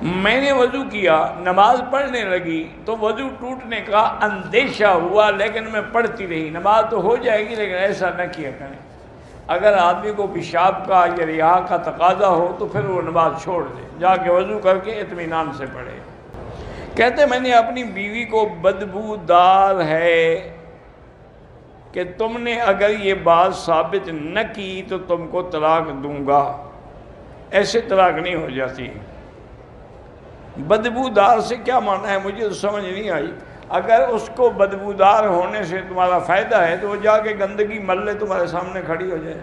میں نے وضو کیا، نماز پڑھنے لگی تو وضو ٹوٹنے کا اندیشہ ہوا، لیکن میں پڑھتی رہی۔ نماز تو ہو جائے گی لیکن ایسا نہ کیا کریں۔ اگر آدمی کو پیشاب کا یا ریا کا تقاضا ہو تو پھر وہ نماز چھوڑ دے، جا کے وضو کر کے اطمینان سے پڑھے۔ کہتے میں نے اپنی بیوی کو بدبو دار ہے کہ تم نے اگر یہ بات ثابت نہ کی تو تم کو طلاق دوں گا۔ ایسے طلاق نہیں ہو جاتی۔ بدبودار سے کیا معنی ہے مجھے تو سمجھ نہیں آئی۔ اگر اس کو بدبودار ہونے سے تمہارا فائدہ ہے تو وہ جا کے گندگی مل لے، تمہارے سامنے کھڑی ہو جائے،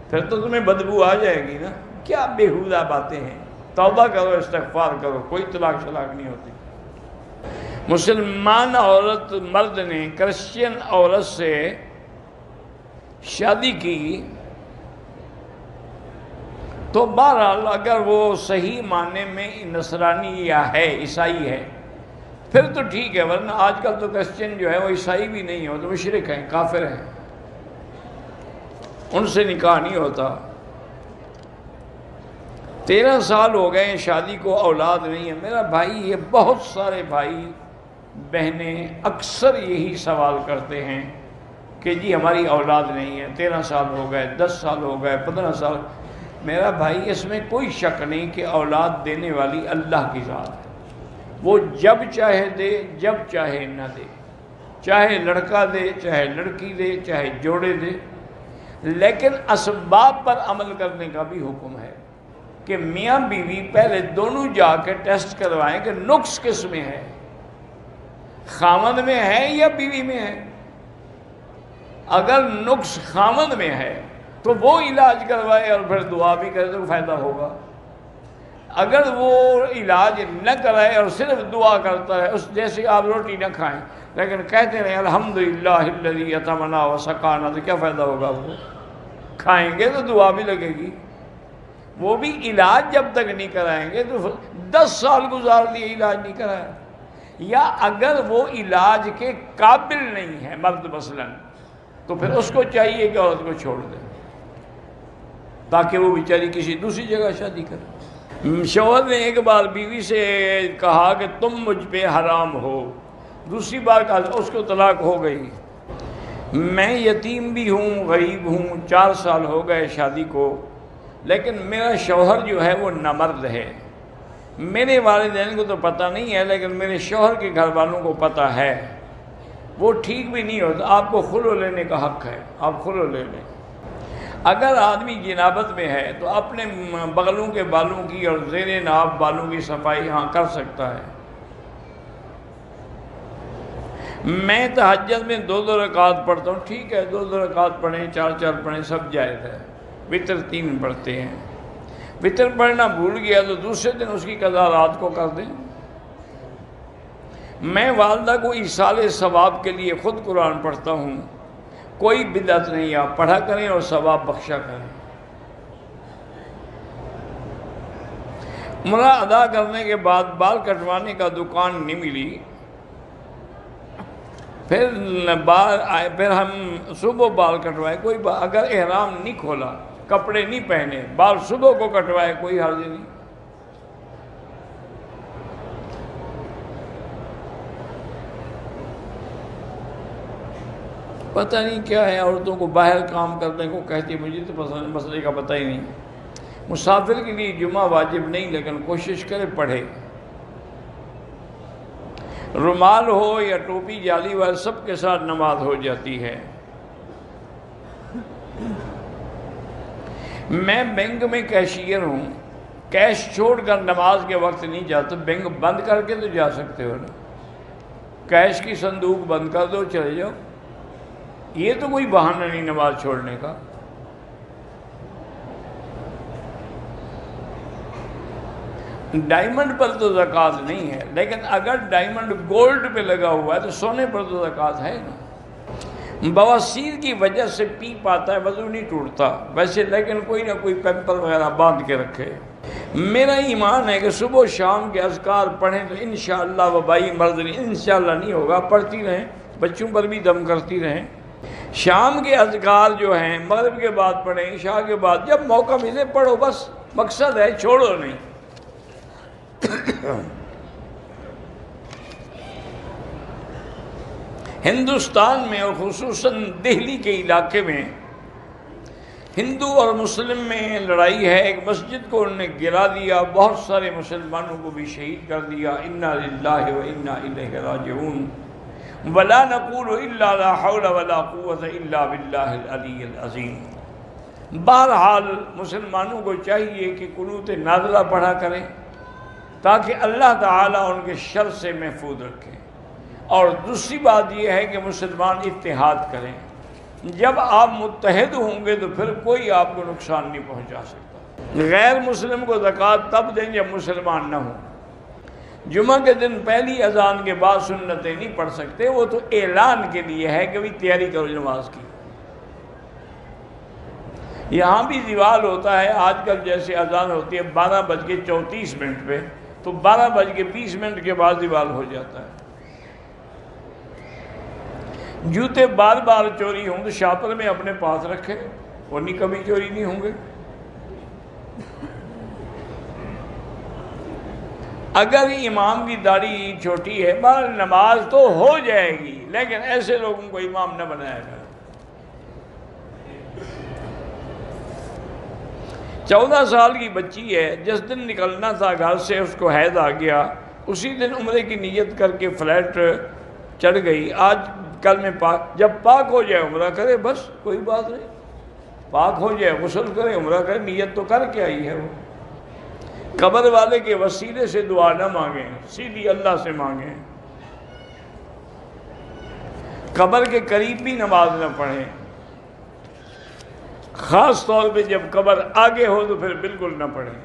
پھر تو تمہیں بدبو آ جائے گی نا۔ کیا بیہودہ باتیں ہیں۔ توبہ کرو، استغفار کرو، کوئی طلاق شلاق نہیں ہوتی۔ مسلمان عورت مرد نے کرسچین عورت سے شادی کی تو بہرحال اگر وہ صحیح معنی میں نصرانی یا ہے، عیسائی ہے، پھر تو ٹھیک ہے، ورنہ آج کل تو کرسچین جو ہے وہ عیسائی بھی نہیں ہو تو مشرک ہیں، کافر ہیں، ان سے نکاح نہیں ہوتا۔ 13 سال ہو گئے شادی کو، اولاد نہیں ہے۔ میرا بھائی، یہ بہت سارے بھائی بہنیں اکثر یہی سوال کرتے ہیں کہ جی ہماری اولاد نہیں ہے، 13 سال ہو گئے، 10 سال ہو گئے، 15 سال۔ میرا بھائی، اس میں کوئی شک نہیں کہ اولاد دینے والی اللہ کی ذات ہے۔ وہ جب چاہے دے، جب چاہے نہ دے، چاہے لڑکا دے، چاہے لڑکی دے، چاہے جوڑے دے، لیکن اسباب پر عمل کرنے کا بھی حکم ہے کہ میاں بیوی پہلے دونوں جا کے ٹیسٹ کروائیں کہ نقص کس میں ہے، خاوند میں ہے یا بیوی میں ہے۔ اگر نقص خاوند میں ہے تو وہ علاج کروائے اور پھر دعا بھی کرے تو فائدہ ہوگا۔ اگر وہ علاج نہ کرائے اور صرف دعا کرتا ہے، اس جیسے آپ روٹی نہ کھائیں لیکن کہتے رہیں الحمدللہ الذی اطعمنا وسقانا، تو کیا فائدہ ہوگا؟ وہ کھائیں گے تو دعا بھی لگے گی۔ وہ بھی علاج جب تک نہیں کرائیں گے تو 10 سال گزار لیے علاج نہیں کرایا۔ یا اگر وہ علاج کے قابل نہیں ہے مرد مثلاً، تو پھر اس کو چاہیے کہ عورت کو چھوڑ دے تاکہ وہ بیچاری کسی دوسری جگہ شادی کرے۔ شوہر نے ایک بار بیوی سے کہا کہ تم مجھ پہ حرام ہو، دوسری بار کہا، اس کو طلاق ہو گئی۔ میں یتیم بھی ہوں، غریب ہوں، 4 سال ہو گئے شادی کو، لیکن میرا شوہر جو ہے وہ نامرد ہے۔ میرے والدین کو تو پتہ نہیں ہے لیکن میرے شوہر کے گھر والوں کو پتہ ہے۔ وہ ٹھیک بھی نہیں ہوتا۔ آپ کو خلع لینے کا حق ہے، آپ خلع لے لیں۔ اگر آدمی جنابت میں ہے تو اپنے بغلوں کے بالوں کی اور زیر ناف بالوں کی صفائی ہاں کر سکتا ہے۔ میں تہجد میں 2 رکعت پڑھتا ہوں، ٹھیک ہے، 2 رکعت پڑھیں، 4 پڑھیں، سب جائز ہے۔ وتر 3 پڑھتے ہیں۔ وتر پڑھنا بھول گیا تو دوسرے دن اس کی قضا رات کو کر دیں۔ میں والدہ کو ایصال ثواب کے لیے خود قرآن پڑھتا ہوں۔ کوئی بدعت نہیں، آپ پڑھا کریں اور ثواب بخشا کریں۔ عمرہ ادا کرنے کے بعد بال کٹوانے کا دکان نہیں ملی، پھر ہم صبح بال کٹوائے، کوئی اگر احرام نہیں کھولا، کپڑے نہیں پہنے، بال صبح کو کٹوائے، کوئی حرج نہیں۔ پتہ نہیں کیا ہے، عورتوں کو باہر کام کرنے کو کہتی، مجھے تو مسئلے کا پتہ ہی نہیں۔ مسافر کے لیے جمعہ واجب نہیں، لیکن کوشش کرے پڑھے۔ رومال ہو یا ٹوپی جالی والے، سب کے ساتھ نماز ہو جاتی ہے۔ میں بینک میں کیشیئر ہوں، کیش چھوڑ کر نماز کے وقت نہیں جاتا، بینک بند کر کے تو جا سکتے ہو نا، کیش کی صندوق بند کر دو، چلے جاؤ۔ یہ تو کوئی بہانہ نہیں نماز چھوڑنے کا۔ ڈائمنڈ پر تو زکوٰۃ نہیں ہے، لیکن اگر ڈائمنڈ گولڈ پہ لگا ہوا ہے تو سونے پر تو زکوٰۃ ہے نا۔ بواسیر کی وجہ سے پی پاتا ہے، وضو نہیں ٹوٹتا ویسے، لیکن کوئی نہ کوئی پیمپر وغیرہ باندھ کے رکھے۔ میرا ایمان ہے کہ صبح و شام کے اذکار پڑھیں تو انشاءاللہ وبائی مرض نہیں، انشاءاللہ نہیں ہوگا، پڑھتی رہیں، بچوں پر بھی دم کرتی رہیں۔ شام کے اذکار جو ہیں مغرب کے بعد پڑھیں، عشاء کے بعد، جب موقع ملے پڑھو، بس مقصد ہے چھوڑو نہیں۔ ہندوستان میں اور خصوصاً دہلی کے علاقے میں ہندو اور مسلم میں لڑائی ہے. ایک مسجد کو انہوں نے گرا دیا، بہت سارے مسلمانوں کو بھی شہید کر دیا. انا للہ و انا الیہ راجعون ولا نقول الا لا حول ولا قوة الا باللہ العلی العظیم. بہرحال مسلمانوں کو چاہیے کہ قنوت نازلہ پڑھا کریں تاکہ اللہ تعالیٰ ان کے شر سے محفوظ رکھے. اور دوسری بات یہ ہے کہ مسلمان اتحاد کریں. جب آپ متحد ہوں گے تو پھر کوئی آپ کو نقصان نہیں پہنچا سکتا. غیر مسلم کو زکوٰۃ تب دیں جب مسلمان نہ ہوں. جمعہ کے دن پہلی اذان کے بعد سنتیں نہیں پڑھ سکتے، وہ تو اعلان کے لیے ہے کہ بھی تیاری کرو نماز کی. یہاں بھی زوال ہوتا ہے آج کل، جیسے اذان ہوتی ہے 12:34 پہ، تو 12:20 کے بعد زوال ہو جاتا ہے. جوتے بار بار چوری ہوں تو شاپر میں اپنے پاس رکھے، وہ نہیں کبھی چوری نہیں ہوں گے. اگر امام کی داڑھی چھوٹی ہے بہر نماز تو ہو جائے گی، لیکن ایسے لوگوں کو امام نہ بنایا گا. 14 سال کی بچی ہے، جس دن نکلنا تھا گھر سے اس کو حیض آ گیا، اسی دن عمرے کی نیت کر کے فلائٹ چڑھ گئی. آج کل میں جب پاک ہو جائے عمرہ کرے، بس کوئی بات نہیں. پاک ہو جائے غسل کرے، عمرہ کرے، نیت تو کر کے آئی ہے. وہ قبر والے کے وسیلے سے دعا نہ مانگیں، سیدھی اللہ سے مانگیں. قبر کے قریب بھی نماز نہ پڑھیں، خاص طور پہ جب قبر آگے ہو تو پھر بالکل نہ پڑھیں.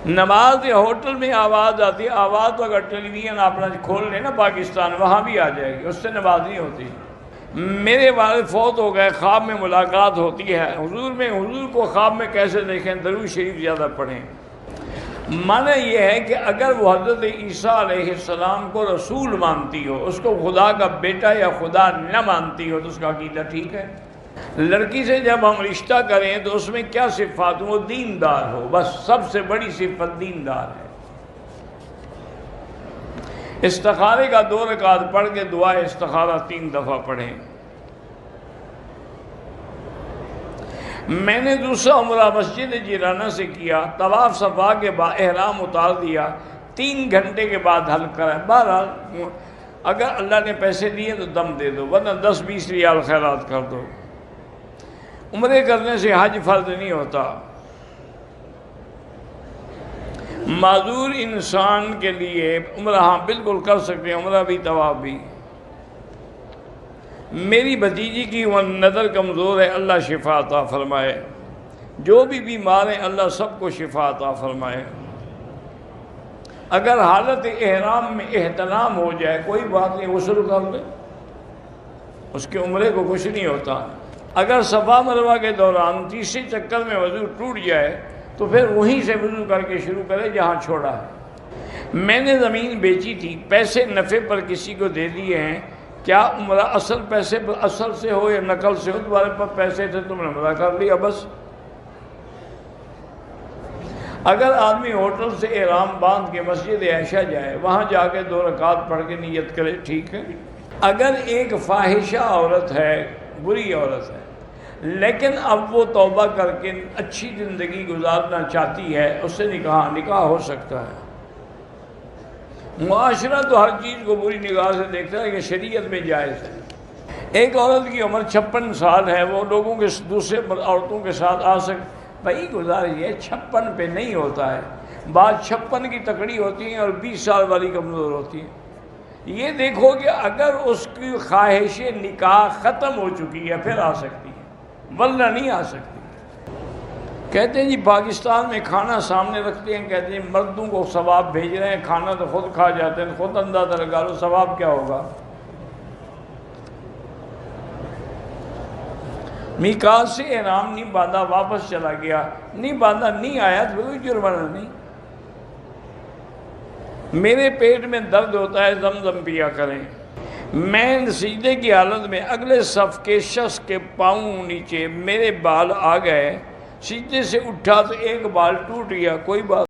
نماز ہوٹل میں آواز آتی ہے، آواز تو اگر ٹیلی ویژن اپنا کھول لیں نا پاکستان، وہاں بھی آ جائے گی، اس سے نماز نہیں ہوتی. میرے والد فوت ہو گئے، خواب میں ملاقات ہوتی ہے حضور کو خواب میں کیسے دیکھیں؟ درود شریف زیادہ پڑھیں. معنی یہ ہے کہ اگر وہ حضرت عیسیٰ علیہ السلام کو رسول مانتی ہو، اس کو خدا کا بیٹا یا خدا نہ مانتی ہو، تو اس کا عقیدہ ٹھیک ہے. لڑکی سے جب ہم رشتہ کریں تو اس میں کیا صفات ہو؟ وہ دیندار ہو، بس سب سے بڑی صفت دیندار ہے. استخارے کا 2 رکعت پڑھ کے دعا استخارہ 3 دفعہ پڑھیں. میں نے دوسرا عمرہ مسجد جیرانہ سے کیا، طواف صفا کے بعد احرام اتار دیا، 3 گھنٹے کے بعد حلق کرا. بہرحال اگر اللہ نے پیسے دیے تو دم دے دو، ورنہ 10-20 ریال خیرات کر دو. عمرے کرنے سے حج فرض نہیں ہوتا. معذور انسان کے لیے عمرہ ہاں بالکل کر سکتے ہیں، عمرہ بھی طواف بھی. میری بھتیجی کی وہ نظر کمزور ہے، اللہ شفا عطا فرمائے. جو بھی بیمار ہیں اللہ سب کو شفا عطا فرمائے. اگر حالت احرام میں احتلام ہو جائے کوئی بات نہیں، غسل کر لے، اس کے عمرے کو کچھ نہیں ہوتا. اگر صفا مروہ کے دوران تیسرے چکر میں وضو ٹوٹ جائے تو پھر وہیں سے وضو کر کے شروع کرے جہاں چھوڑا ہے. میں نے زمین بیچی تھی، پیسے نفع پر کسی کو دے دیے ہیں، کیا عمرہ اصل پیسے پر اصل سے ہو یا نقل سے ہو؟ تمہارے پاس پیسے تھے تم نے عمرہ کر لیا بس. اگر آدمی ہوٹل سے احرام باندھ کے مسجد عائشہ جائے، وہاں جا کے 2 رکعت پڑھ کے نیت کرے، ٹھیک ہے. اگر ایک فاحشہ عورت ہے، بری عورت ہے، لیکن اب وہ توبہ کر کے اچھی زندگی گزارنا چاہتی ہے، اس سے نکاح ہو سکتا ہے. معاشرہ تو ہر چیز کو بری نگاہ سے دیکھتا ہے کہ شریعت میں جائز ہے. ایک عورت کی عمر 56 سال ہے، وہ لوگوں کے دوسرے عورتوں کے ساتھ آ سکتے. بھائی گزارش یہ 56 پہ نہیں ہوتا ہے، بعض 56 کی تکڑی ہوتی ہیں اور 20 سال والی کمزور ہوتی ہیں. یہ دیکھو کہ اگر اس کی خواہش نکاح ختم ہو چکی ہے پھر آ سکتی ہے، ورنہ نہیں آ سکتی. کہتے ہیں جی پاکستان میں کھانا سامنے رکھتے ہیں، کہتے ہیں مردوں کو ثواب بھیج رہے ہیں، کھانا تو خود کھا جاتے ہیں. خود اندازہ لگا لو ثواب کیا ہوگا. میقات سے احرام نہیں باندھا، واپس چلا گیا، نہیں باندھا نہیں آیا تو کوئی جرمانہ نہیں. میرے پیٹ میں درد ہوتا ہے، زمزم پیا کریں. میں سجدے کی حالت میں اگلے صف کے شخص کے پاؤں نیچے میرے بال آ گئے، سجدے سے اٹھا تو ایک بال ٹوٹ گیا، کوئی بات